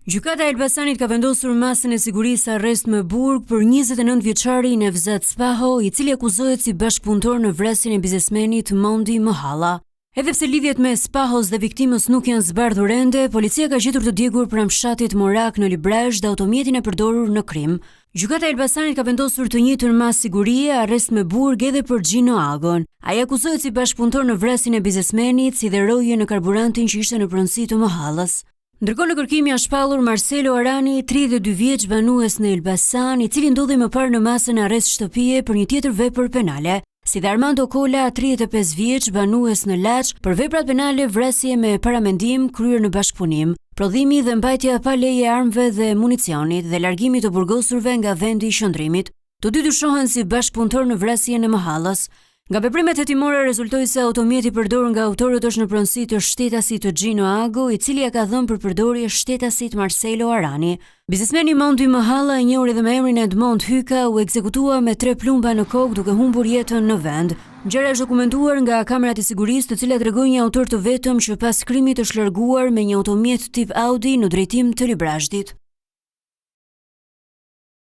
Gjykata e Elbasanit ka vendosur masën e sigurisë arrest me burg për 29 vjeçarin Nevzat Spaho, i cili akuzohet si bashkëpunëtor në vrasjen e biznesmenit Mondi Mohala. Edhe pse lidhjet me Spahos dhe viktimës nuk janë zbardhur ende, policia ka gjetur të djegur pranë fshatit Morak në Librazh dhe automjetin e përdorur në krim. Gjykata e Elbasanit ka vendosur të njëjtën masë sigurie, arrest me burg edhe për Gjino Agon. Ai akuzohet si bashkëpunëtor në vrasjen e biznesmenit, si dhe roje në karburantin që ishte në pronësi të Mohalës. Ndërkohë në kërkim janë shpallur Marcelo Arani, 32 vjeç banues në Elbasan, i cili ndodhej më parë në masën arrest shtëpie për një tjetër vepër penale, si dhe Armando Kola, 35 vjeç banues në Laç, për veprat penale vrasje me paramendim kryer në bashkëpunim, prodhimi dhe mbajtja pa leje e armëve dhe municionit dhe largimi të burgosurve nga vendi i qëndrimit. Të dy dyshohen si bashkëpunëtor në vrasjen e Mohalës. Nga veprimet hetimore rezultoi se automjeti përdorur nga autorët është në pronësi të shtetasit të Gjino Ago, i cili ja ka dhënë për përdorje shtetasit Marcelo Arani. Biznesmeni Mondi Mohala, i njohur edhe me emrin Edmond Hyka, u ekzekutua me 3 plumba në kokë duke humbur jetën në vend. Gjëra është dokumentuar nga kamerat e sigurisë, të cilat tregojnë një autor të vetëm që pas krimit është larguar me një automjet tip Audi në drejtim të Librazhdit.